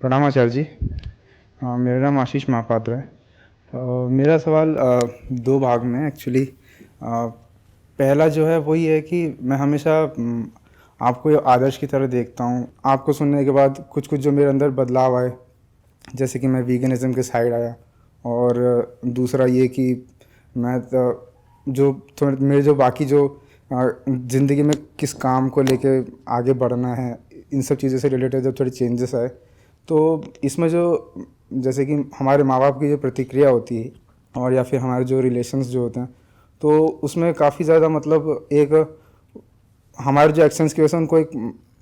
प्रणाम आचार्य जी। मेरा नाम आशीष महापात्र है। मेरा सवाल दो भाग में एक्चुअली। पहला जो है वही है कि मैं हमेशा आपको आदर्श की तरह देखता हूँ। आपको सुनने के बाद कुछ कुछ जो मेरे अंदर बदलाव आए, जैसे कि मैं वीगनिज़्म के साइड आया। और दूसरा ये कि मैं जो थोड़े मेरे जो बाकी जो ज़िंदगी में किस काम को लेके आगे बढ़ना है, इन सब चीज़ों से रिलेटेड जब थोड़े चेंजेस आए, तो इसमें जो जैसे कि हमारे माँ बाप की जो प्रतिक्रिया होती है और या फिर हमारे जो रिलेशंस जो होते हैं, तो उसमें काफ़ी ज़्यादा मतलब एक हमारे जो एक्शंस की वजह से उनको एक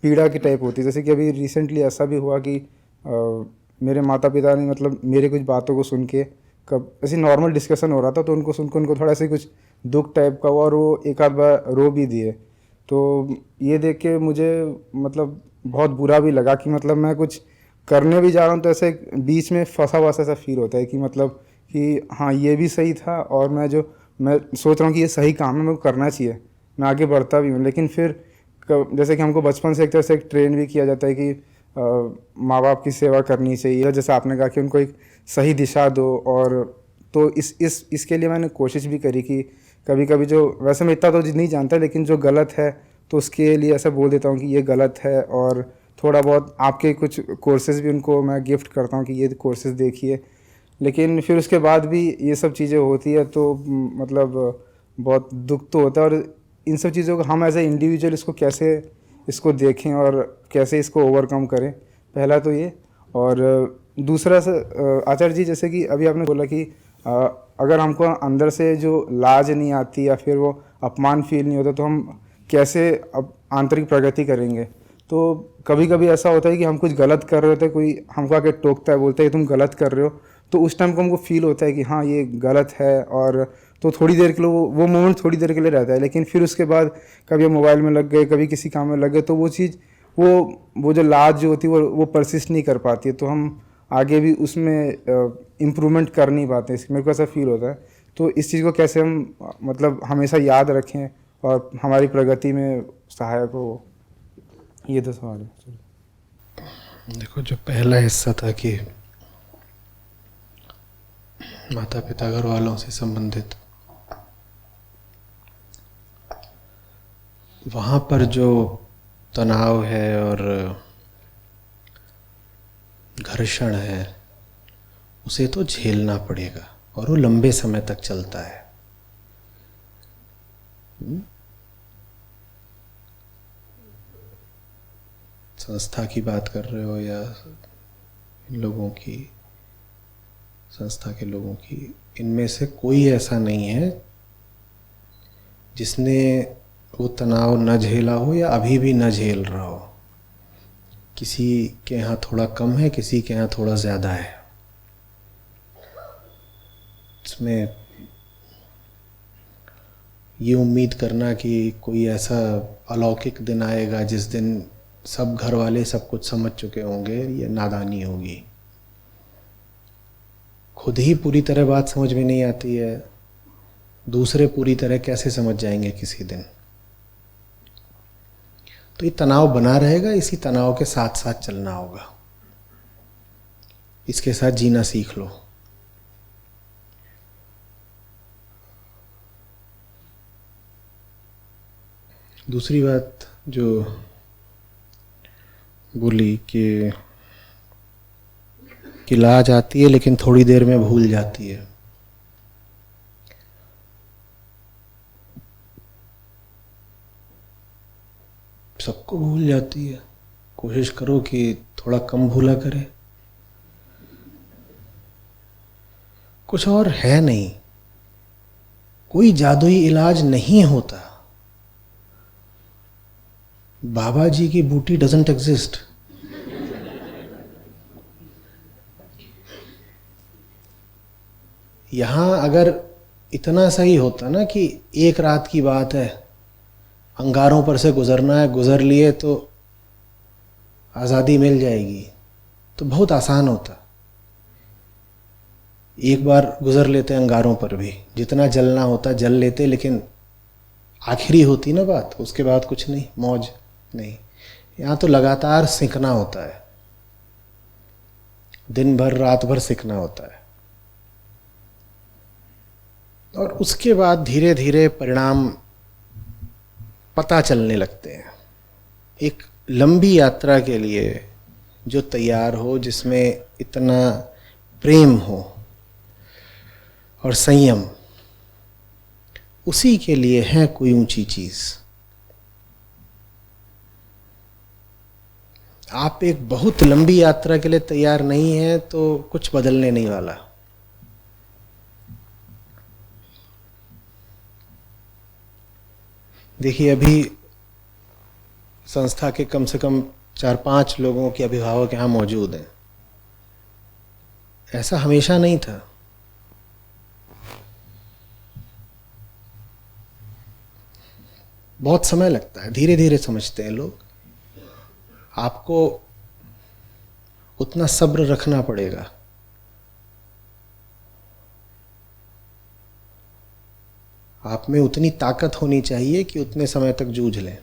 पीड़ा की टाइप होती है। जैसे कि अभी रिसेंटली ऐसा भी हुआ कि मेरे माता पिता ने मतलब मेरे कुछ बातों को सुन के, कब ऐसे नॉर्मल डिस्कशन हो रहा था तो उनको सुन के उनको थोड़ा सा कुछ दुख टाइप का हुआ और वो एक आध बार रो भी दिए। तो ये देख के मुझे मतलब बहुत बुरा भी लगा कि मतलब मैं कुछ करने भी जा रहा हूँ तो ऐसे बीच में फंसा हुआ सा फील होता है कि मतलब कि हाँ ये भी सही था और मैं सोच रहा हूँ कि ये सही काम है, मेरे को करना चाहिए, मैं आगे बढ़ता भी हूँ। लेकिन फिर जैसे कि हमको बचपन से एक तरह से एक ट्रेन भी किया जाता है कि माँ बाप की सेवा करनी चाहिए, जैसे आपने कहा कि उनको एक सही दिशा दो। और तो इसके लिए मैंने कोशिश भी करी कि कभी कभी जो, वैसे मैं इतना तो नहीं जानता, लेकिन जो गलत है तो उसके लिए ऐसा बोल देता हूँ कि ये गलत है। और थोड़ा बहुत आपके कुछ कोर्सेज़ भी उनको मैं गिफ्ट करता हूँ कि ये कोर्सेज़ देखिए। लेकिन फिर उसके बाद भी ये सब चीज़ें होती है तो मतलब बहुत दुख तो होता है। और इन सब चीज़ों को हम एज ए इंडिविजुअल इसको कैसे इसको देखें और कैसे इसको ओवरकम करें, पहला तो ये। और दूसरा आचार्य जी, जैसे कि अभी आपने बोला कि अगर हमको अंदर से जो लाज नहीं आती या फिर वो अपमान फील नहीं होता तो हम कैसे अब आंतरिक प्रगति करेंगे। तो कभी कभी ऐसा होता है कि हम कुछ गलत कर रहे होते हैं, कोई हमको आके टोकता है, बोलता है कि तुम गलत कर रहे हो, तो उस टाइम को हमको फील होता है कि हाँ ये गलत है। और तो थोड़ी देर के लिए वो मोमेंट थोड़ी देर के लिए रहता है, लेकिन फिर उसके बाद कभी हम मोबाइल में लग गए, कभी किसी काम में लग गए, तो वो चीज़ वो जो लाज जो होती है वो परसिस्ट नहीं कर पाती है, तो हम आगे भी उसमें इम्प्रूवमेंट कर नहीं पाते। मेरे को ऐसा फील होता है। तो इस चीज़ को कैसे हम मतलब हमेशा याद रखें और हमारी प्रगति में सहायक हो, ये तो सवाल है। देखो, जो पहला हिस्सा था कि माता पिता घर वालों से संबंधित, वहाँ पर जो तनाव है और घर्षण है उसे तो झेलना पड़ेगा और वो लंबे समय तक चलता है। संस्था की बात कर रहे हो या इन लोगों की, संस्था के लोगों की, इनमें से कोई ऐसा नहीं है जिसने वो तनाव न झेला हो या अभी भी न झेल रहा हो। किसी के यहाँ थोड़ा कम है, किसी के यहाँ थोड़ा ज़्यादा है। इसमें ये उम्मीद करना कि कोई ऐसा अलौकिक दिन आएगा जिस दिन सब घर वाले सब कुछ समझ चुके होंगे, ये नादानी होगी। खुद ही पूरी तरह बात समझ में नहीं आती है, दूसरे पूरी तरह कैसे समझ जाएंगे किसी दिन। तो ये तनाव बना रहेगा, इसी तनाव के साथ साथ चलना होगा, इसके साथ जीना सीख लो। दूसरी बात जो बोली कि लाज आती है लेकिन थोड़ी देर में भूल जाती है। सबको भूल जाती है, कोशिश करो कि थोड़ा कम भूला करे। कुछ और है नहीं, कोई जादुई इलाज नहीं होता। बाबा जी की बूटी डजंट एग्जिस्ट। यहां अगर इतना सही होता ना कि एक रात की बात है, अंगारों पर से गुजरना है, गुजर लिए तो आज़ादी मिल जाएगी, तो बहुत आसान होता। एक बार गुजर लेते अंगारों पर भी, जितना जलना होता जल लेते, लेकिन आखिरी होती ना बात, उसके बाद कुछ नहीं, मौज नहीं। यहाँ तो लगातार सीखना होता है। दिन भर रात भर सीखना होता है, और उसके बाद धीरे धीरे परिणाम पता चलने लगते हैं। एक लंबी यात्रा के लिए जो तैयार हो, जिसमें इतना प्रेम हो और संयम, उसी के लिए है कोई ऊंची चीज। आप एक बहुत लंबी यात्रा के लिए तैयार नहीं है तो कुछ बदलने नहीं वाला। देखिए, अभी संस्था के कम से कम 4-5 लोगों के अभिभावक यहाँ मौजूद हैं। ऐसा हमेशा नहीं था। बहुत समय लगता है, धीरे धीरे समझते हैं लोग। आपको उतना सब्र रखना पड़ेगा। आप में उतनी ताकत होनी चाहिए कि उतने समय तक जूझ लें।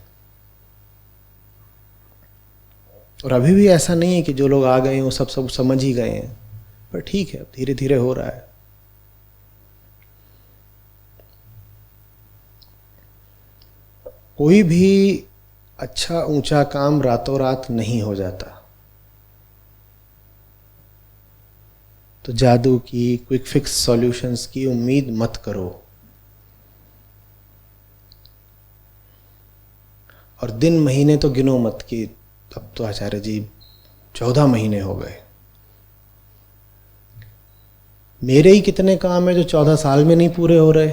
और अभी भी ऐसा नहीं है कि जो लोग आ गए हैं वो सब समझ ही गए हैं, पर ठीक है, धीरे धीरे हो रहा है। कोई भी अच्छा ऊंचा काम रातों रात नहीं हो जाता। तो जादू की, क्विक फिक्स सॉल्यूशंस की उम्मीद मत करो। और दिन महीने तो गिनो मत कि अब तो आचार्य जी 14 महीने हो गए। मेरे ही कितने काम है जो 14 साल में नहीं पूरे हो रहे,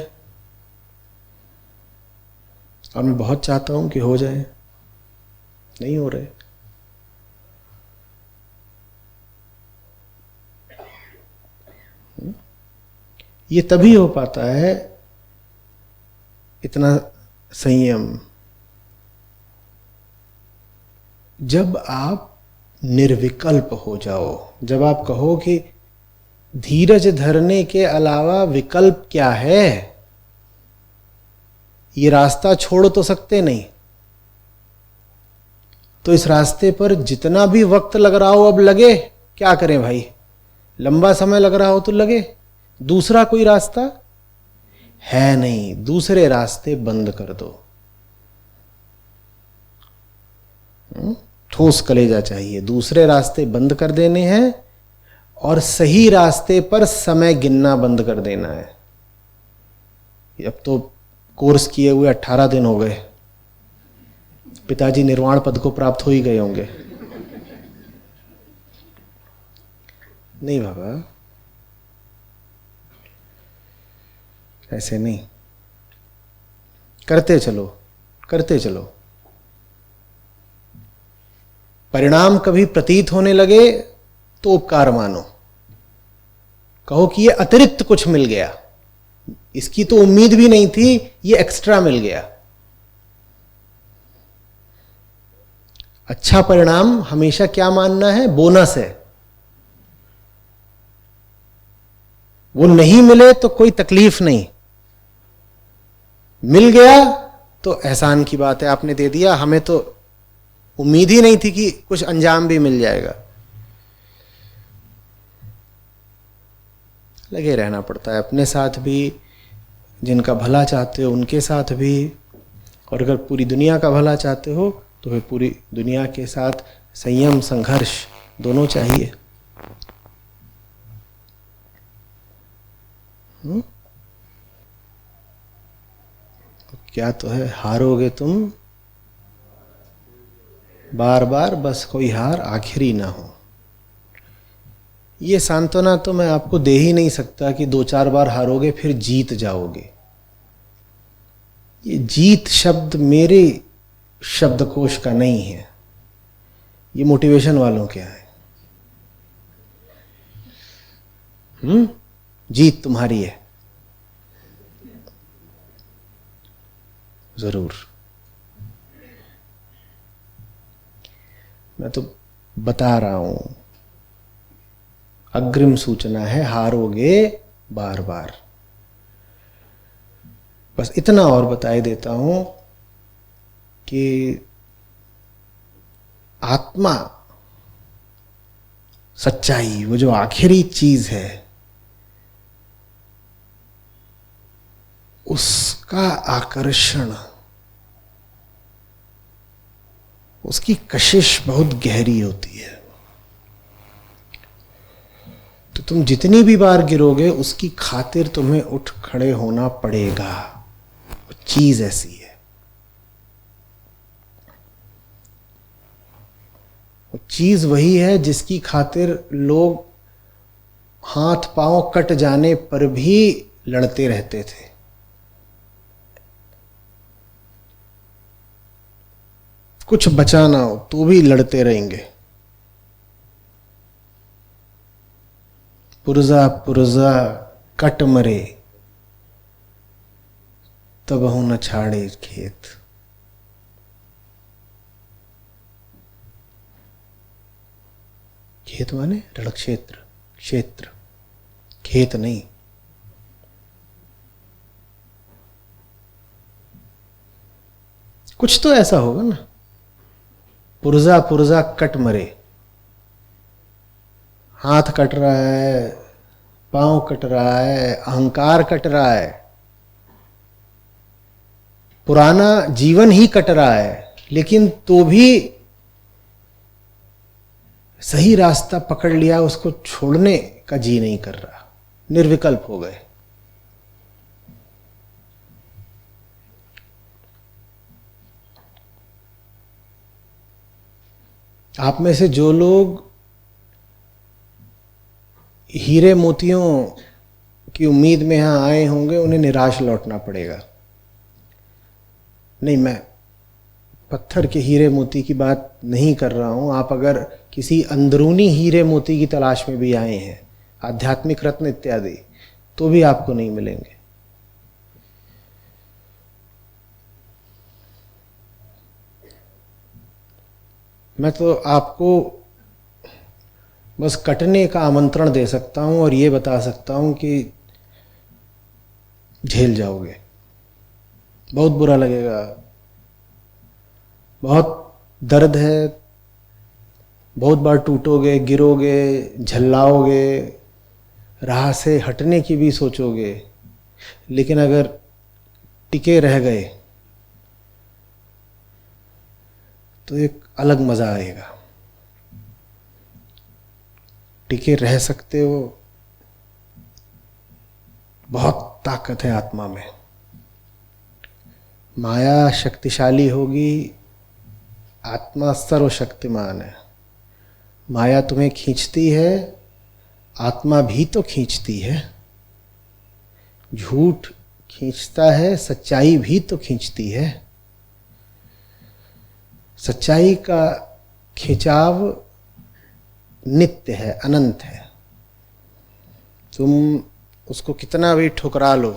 और मैं बहुत चाहता हूं कि हो जाए, नहीं हो रहे। ये तभी हो पाता है, इतना संयम, जब आप निर्विकल्प हो जाओ। जब आप कहो कि धीरज धरने के अलावा विकल्प क्या है, ये रास्ता छोड़ तो सकते नहीं, तो इस रास्ते पर जितना भी वक्त लग रहा हो अब लगे। क्या करें भाई, लंबा समय लग रहा हो तो लगे। दूसरा कोई रास्ता है नहीं, दूसरे रास्ते बंद कर दो। ठोस कलेजा चाहिए। दूसरे रास्ते बंद कर देने हैं और सही रास्ते पर समय गिनना बंद कर देना है। अब तो कोर्स किए हुए 18 दिन हो गए, पिताजी निर्वाण पद को प्राप्त हो ही गए होंगे। नहीं बाबा, ऐसे नहीं। करते चलो, करते चलो। परिणाम कभी प्रतीत होने लगे तो उपकार मानो, कहो कि ये अतिरिक्त कुछ मिल गया, इसकी तो उम्मीद भी नहीं थी, ये एक्स्ट्रा मिल गया। अच्छा परिणाम हमेशा क्या मानना है? बोनस है। वो नहीं मिले तो कोई तकलीफ नहीं, मिल गया तो एहसान की बात है, आपने दे दिया। हमें तो उम्मीद ही नहीं थी कि कुछ अंजाम भी मिल जाएगा। लगे रहना पड़ता है, अपने साथ भी, जिनका भला चाहते हो उनके साथ भी, और अगर पूरी दुनिया का भला चाहते हो तो फिर पूरी दुनिया के साथ संयम, संघर्ष दोनों चाहिए। क्या तो है, हारोगे तुम बार बार, बस कोई हार आखिरी ना हो। ये सांत्वना तो मैं आपको दे ही नहीं सकता कि 2-4 बार हारोगे फिर जीत जाओगे। ये जीत शब्द मेरे शब्दकोश का नहीं है, ये मोटिवेशन वालों के है। जीत तुम्हारी है जरूर। मैं तो बता रहा हूं, अग्रिम सूचना है, हारोगे बार बार। बस इतना और बताए देता हूं कि आत्मा सच्चाई, वो जो आखिरी चीज है, उसका आकर्षण, उसकी कशिश बहुत गहरी होती है। तो तुम जितनी भी बार गिरोगे उसकी खातिर तुम्हें उठ खड़े होना पड़ेगा। वो चीज ऐसी है। वो चीज वही है जिसकी खातिर लोग हाथ पांव कट जाने पर भी लड़ते रहते थे। कुछ बचा ना हो तो भी लड़ते रहेंगे। पुरजा पुरजा कट मरे, तबहु न छाड़े खेत। खेत माने रण क्षेत्र, क्षेत्र, खेत नहीं। कुछ तो ऐसा होगा ना। पुरजा पुरजा कट मरे, हाथ कट रहा है, पांव कट रहा है, अहंकार कट रहा है, पुराना जीवन ही कट रहा है, लेकिन तो भी सही रास्ता पकड़ लिया, उसको छोड़ने का जी नहीं कर रहा, निर्विकल्प हो गए। आप में से जो लोग हीरे मोतियों की उम्मीद में यहां आए होंगे, उन्हें निराश लौटना पड़ेगा। नहीं, मैं पत्थर के हीरे मोती की बात नहीं कर रहा हूं। आप अगर किसी अंदरूनी हीरे मोती की तलाश में भी आए हैं, आध्यात्मिक रत्न इत्यादि, तो भी आपको नहीं मिलेंगे। मैं तो आपको बस कटने का आमंत्रण दे सकता हूं और ये बता सकता हूं कि झेल जाओगे, बहुत बुरा लगेगा, बहुत दर्द है, बहुत बार टूटोगे, गिरोगे, झल्लाओगे, राह से हटने की भी सोचोगे, लेकिन अगर टिके रह गए तो एक अलग मजा आएगा। टिके रह सकते हो, बहुत ताकत है आत्मा में। माया शक्तिशाली होगी, आत्मा सर्वशक्तिमान है। माया तुम्हें खींचती है, आत्मा भी तो खींचती है। झूठ खींचता है, सच्चाई भी तो खींचती है। सच्चाई का खिंचाव नित्य है, अनंत है। तुम उसको कितना भी ठुकरा लो,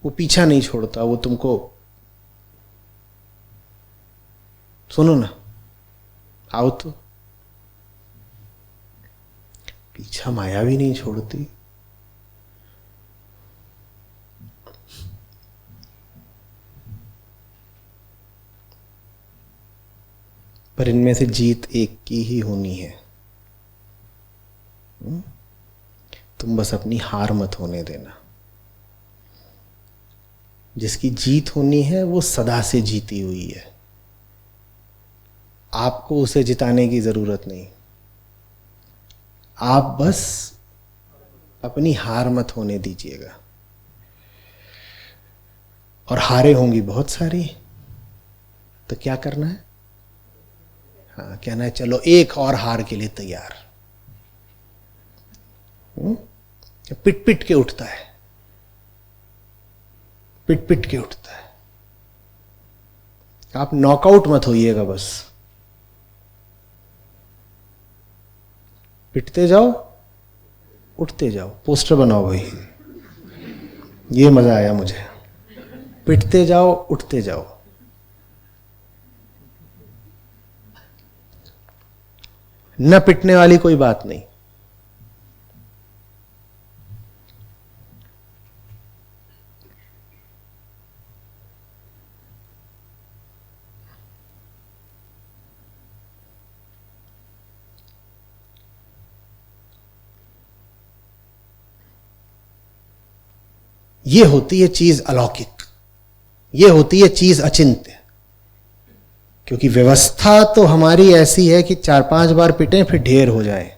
वो पीछा नहीं छोड़ता, वो तुमको, सुनो ना, आओ तो, पीछा माया भी नहीं छोड़ती। पर इनमें से जीत एक की ही होनी है। तुम बस अपनी हार मत होने देना। जिसकी जीत होनी है वो सदा से जीती हुई है, आपको उसे जिताने की जरूरत नहीं। आप बस अपनी हार मत होने दीजिएगा। और हारें होंगी बहुत सारी, तो क्या करना है? हाँ, कहना है चलो एक और हार के लिए तैयार। पिट पिट के उठता है, पिट पिट के उठता है। आप नॉकआउट मत होइएगा, बस पिटते जाओ, उठते जाओ। पोस्टर बनाओ भाई, ये मजा आया मुझे। पिटते जाओ, उठते जाओ। न पिटने वाली कोई बात नहीं। ये होती है चीज अलौकिक, ये होती है चीज अचिंत्य। क्योंकि व्यवस्था तो हमारी ऐसी है कि 4-5 बार पिटें फिर ढेर हो जाए।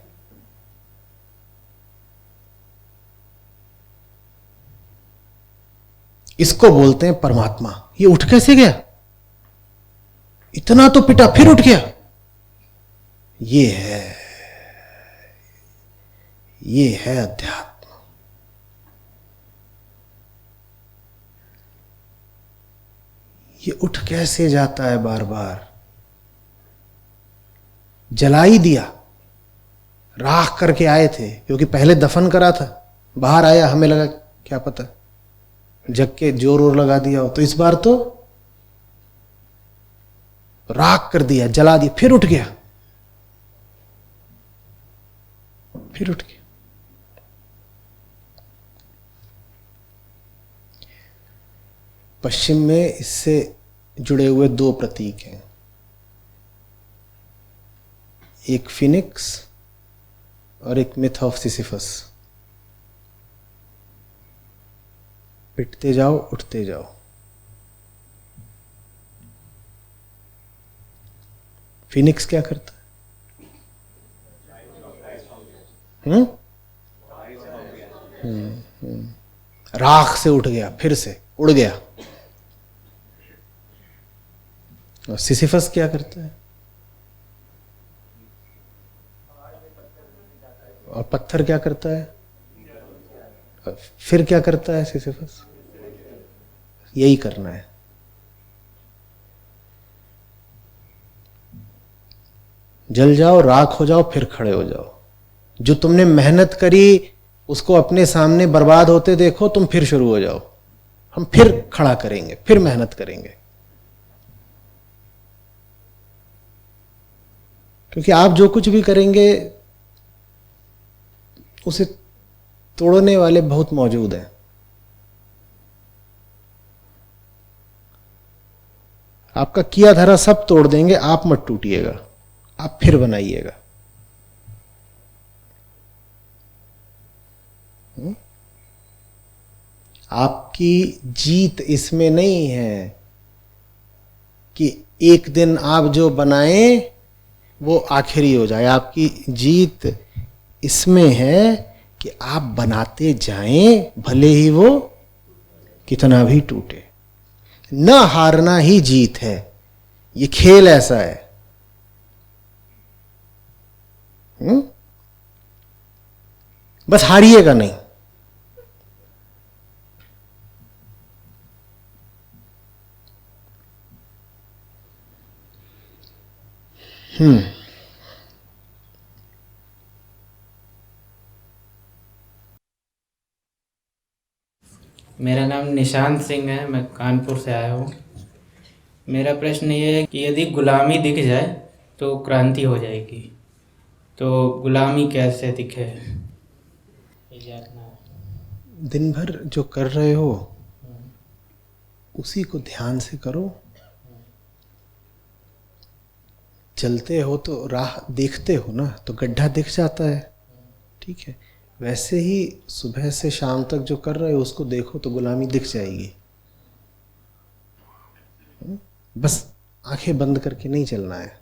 इसको बोलते हैं परमात्मा। ये उठ कैसे गया? इतना तो पिटा फिर उठ गया। ये है अध्यात्म। ये उठ कैसे जाता है बार बार? जला ही दिया, राख करके आए थे, क्योंकि पहले दफन करा था, बाहर आया, हमें लगा क्या पता जग के जोर और लगा दिया हो, तो इस बार तो राख कर दिया, जला दिया, फिर उठ गया, फिर उठ गया। पश्चिम में इससे जुड़े हुए 2 प्रतीक हैं, एक फिनिक्स और एक मिथ ऑफ सिसिफस। पिटते जाओ, उठते जाओ। फिनिक्स क्या करता है? राख से उठ गया, फिर से उड़ गया। और सिसिफस क्या करता है? और पत्थर क्या करता है? और फिर क्या करता है सिसिफस? यही करना है। जल जाओ, राख हो जाओ, फिर खड़े हो जाओ। जो तुमने मेहनत करी उसको अपने सामने बर्बाद होते देखो, तुम फिर शुरू हो जाओ। हम फिर खड़ा करेंगे, फिर मेहनत करेंगे। क्योंकि आप जो कुछ भी करेंगे उसे तोड़ने वाले बहुत मौजूद हैं। आपका किया धरा सब तोड़ देंगे, आप मत टूटिएगा, आप फिर बनाइएगा। आपकी जीत इसमें नहीं है कि एक दिन आप जो बनाएं वो आखिरी हो जाए। आपकी जीत इसमें है कि आप बनाते जाएं, भले ही वो कितना भी टूटे। न हारना ही जीत है। ये खेल ऐसा है। बस हारिएगा नहीं। मेरा नाम निशांत सिंह है, मैं कानपुर से आया हूँ। मेरा प्रश्न ये है कि यदि गुलामी दिख जाए तो क्रांति हो जाएगी, तो गुलामी कैसे दिखे, ये जानना है। दिन भर जो कर रहे हो उसी को ध्यान से करो। चलते हो तो राह देखते हो ना, तो गड्ढा दिख जाता है, ठीक है। वैसे ही सुबह से शाम तक जो कर रहे हो उसको देखो तो गुलामी दिख जाएगी। बस आंखें बंद करके नहीं चलना है।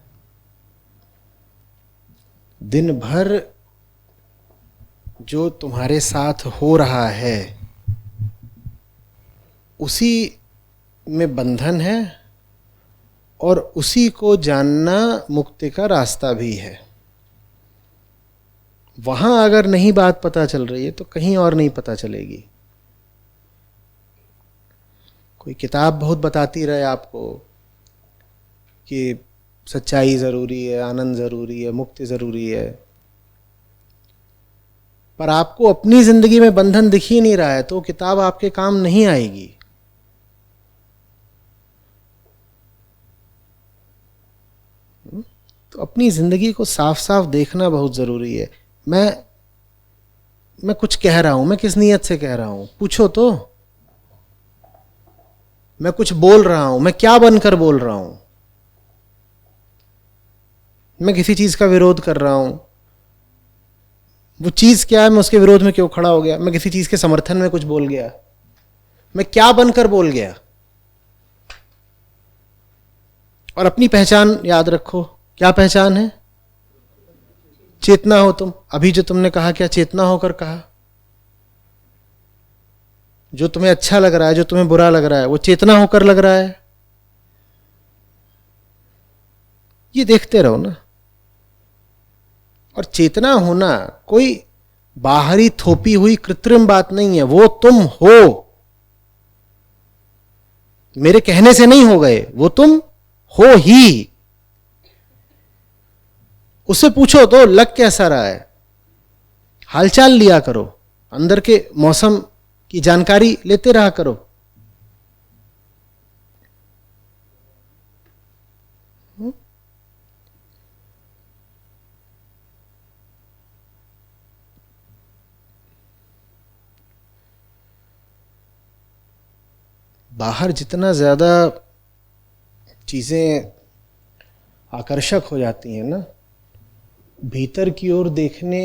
दिन भर जो तुम्हारे साथ हो रहा है उसी में बंधन है, और उसी को जानना मुक्ति का रास्ता भी है। वहां अगर नहीं बात पता चल रही है तो कहीं और नहीं पता चलेगी। कोई किताब बहुत बताती रहे आपको कि सच्चाई जरूरी है, आनंद जरूरी है, मुक्ति जरूरी है, पर आपको अपनी जिंदगी में बंधन दिख ही नहीं रहा है तो किताब आपके काम नहीं आएगी। तो अपनी जिंदगी को साफ साफ देखना बहुत जरूरी है। मैं कुछ कह रहा हूं, मैं किस नियत से कह रहा हूं, पूछो तो। मैं कुछ बोल रहा हूं, मैं क्या बनकर बोल रहा हूं? मैं किसी चीज का विरोध कर रहा हूं, वो चीज क्या है, मैं उसके विरोध में क्यों खड़ा हो गया? मैं किसी चीज के समर्थन में कुछ बोल गया, मैं क्या बनकर बोल गया। और अपनी पहचान याद रखो। क्या पहचान है? चेतना हो तुम। अभी जो तुमने कहा, क्या चेतना होकर कहा? जो तुम्हें अच्छा लग रहा है, जो तुम्हें बुरा लग रहा है, वो चेतना होकर लग रहा है? ये देखते रहो ना। और चेतना होना कोई बाहरी थोपी हुई कृत्रिम बात नहीं है, वो तुम हो। मेरे कहने से नहीं हो गए, वो तुम हो ही। उससे पूछो तो लग कैसा रहा है, हालचाल लिया करो, अंदर के मौसम की जानकारी लेते रहा करो। बाहर जितना ज्यादा चीजें आकर्षक हो जाती हैं ना, भीतर की ओर देखने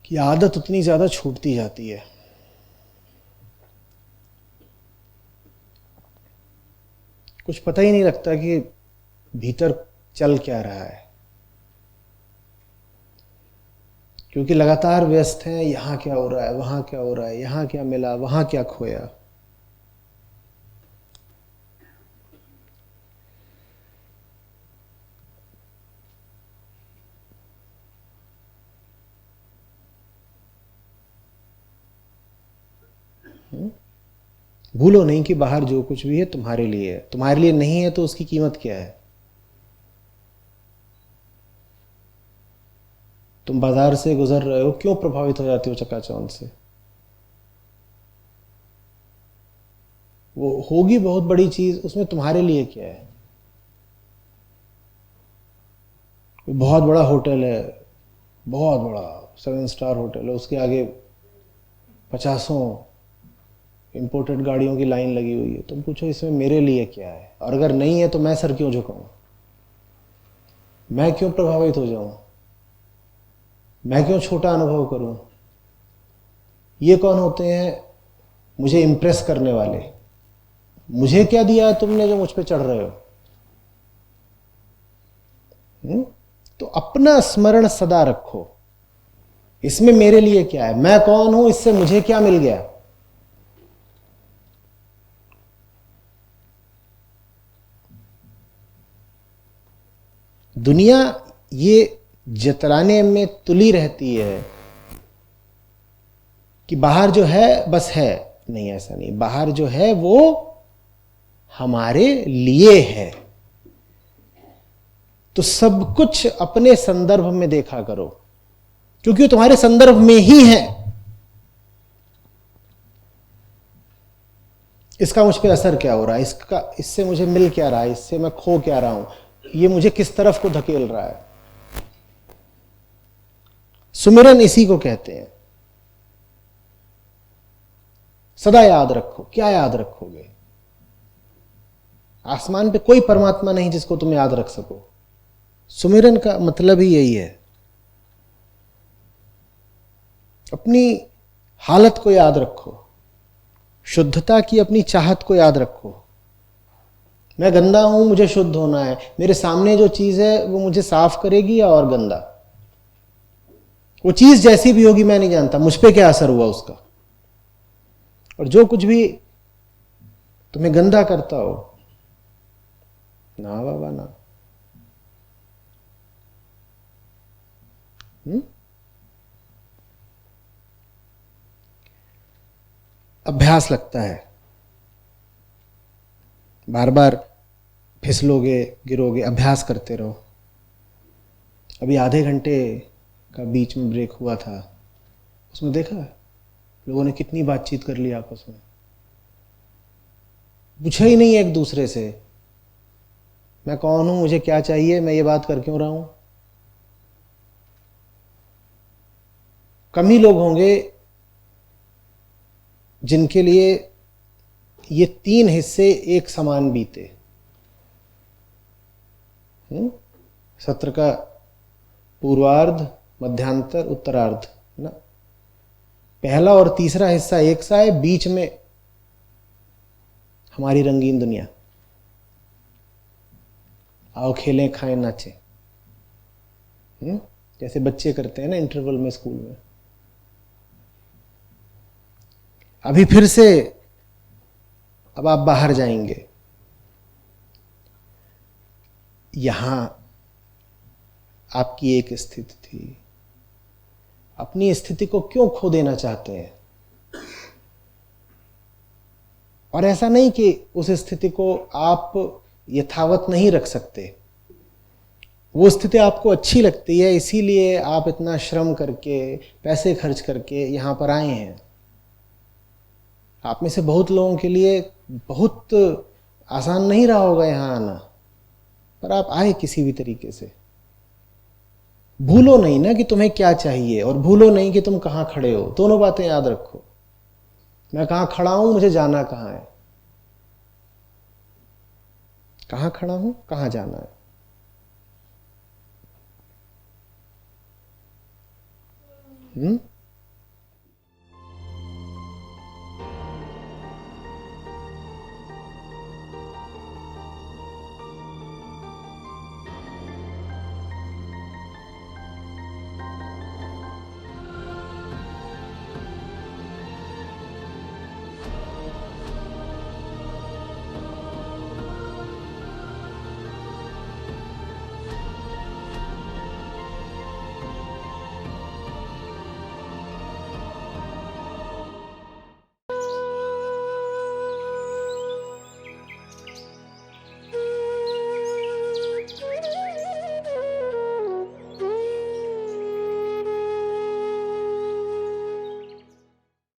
की आदत उतनी ज्यादा छूटती जाती है। कुछ पता ही नहीं लगता कि भीतर चल क्या रहा है, क्योंकि लगातार व्यस्त हैं। यहां क्या हो रहा है, वहां क्या हो रहा है, यहां क्या मिला, वहां क्या खोया। भूलो नहीं कि बाहर जो कुछ भी है तुम्हारे लिए है। तुम्हारे लिए नहीं है तो उसकी कीमत क्या है? तुम बाजार से गुजर रहे हो, क्यों प्रभावित हो जाते हो चकाचौंध से? वो होगी बहुत बड़ी चीज, उसमें तुम्हारे लिए क्या है? कोई बहुत बड़ा होटल है, बहुत बड़ा 7 स्टार होटल है, उसके आगे 50 इंपोर्टेड गाड़ियों की लाइन लगी हुई है। तुम पूछो इसमें मेरे लिए क्या है? और अगर नहीं है तो मैं सर क्यों झुकाऊं? मैं क्यों प्रभावित हो जाऊं? मैं क्यों छोटा अनुभव करूं? ये कौन होते हैं मुझे इंप्रेस करने वाले? मुझे क्या दिया है तुमने जो मुझ पे चढ़ रहे हो? तो अपना स्मरण सदा रखो, इसमें मेरे लिए क्या है, मैं कौन हूं, इससे मुझे क्या मिल गया। दुनिया ये जतराने में तुली रहती है कि बाहर जो है बस है। नहीं, ऐसा नहीं। बाहर जो है वो हमारे लिए है। तो सब कुछ अपने संदर्भ में देखा करो, क्योंकि वो तुम्हारे संदर्भ में ही है। इसका मुझ पे असर क्या हो रहा है, इससे मुझे मिल क्या रहा है, इससे मैं खो क्या रहा हूं, ये मुझे किस तरफ को धकेल रहा है। सुमिरन इसी को कहते हैं। सदा याद रखो। क्या याद रखोगे? आसमान पे कोई परमात्मा नहीं जिसको तुम याद रख सको। सुमिरन का मतलब ही यही है। अपनी हालत को याद रखो, शुद्धता की अपनी चाहत को याद रखो। मैं गंदा हूं, मुझे शुद्ध होना है। मेरे सामने जो चीज है वो मुझे साफ करेगी या और गंदा? वो चीज जैसी भी होगी मैं नहीं जानता, मुझ पे क्या असर हुआ उसका। और जो कुछ भी तुम्हें गंदा करता हो, ना बाबा ना। अभ्यास लगता है। बार बार फिसलोगे, गिरोगे, अभ्यास करते रहो। अभी आधे घंटे का बीच में ब्रेक हुआ था, उसमें देखा लोगों ने कितनी बातचीत कर ली आपस में। पूछा ही नहीं एक दूसरे से मैं कौन हूं, मुझे क्या चाहिए, मैं ये बात कर क्यों रहा हूं। कम ही लोग होंगे जिनके लिए ये 3 हिस्से एक समान बीते। सत्र का पूर्वार्ध, मध्यांतर, उत्तरार्ध ना। पहला और तीसरा हिस्सा एक सा है, बीच में हमारी रंगीन दुनिया। आओ खेलें खाएं नाचें, जैसे बच्चे करते हैं ना इंटरवल में स्कूल में। अभी फिर से अब आप बाहर जाएंगे, यहां आपकी एक स्थिति थी, अपनी स्थिति को क्यों खो देना चाहते हैं? और ऐसा नहीं कि उस स्थिति को आप यथावत नहीं रख सकते, वो स्थिति आपको अच्छी लगती है, इसीलिए आप इतना श्रम करके पैसे खर्च करके यहां पर आए हैं। आप में से बहुत लोगों के लिए बहुत आसान नहीं रहा होगा यहां आना, पर आप आए किसी भी तरीके से। भूलो नहीं ना कि तुम्हें क्या चाहिए, और भूलो नहीं कि तुम कहां खड़े हो। दोनों बातें याद रखो, मैं कहां खड़ा हूं, मुझे जाना कहां है। कहां खड़ा हूं, कहां जाना है।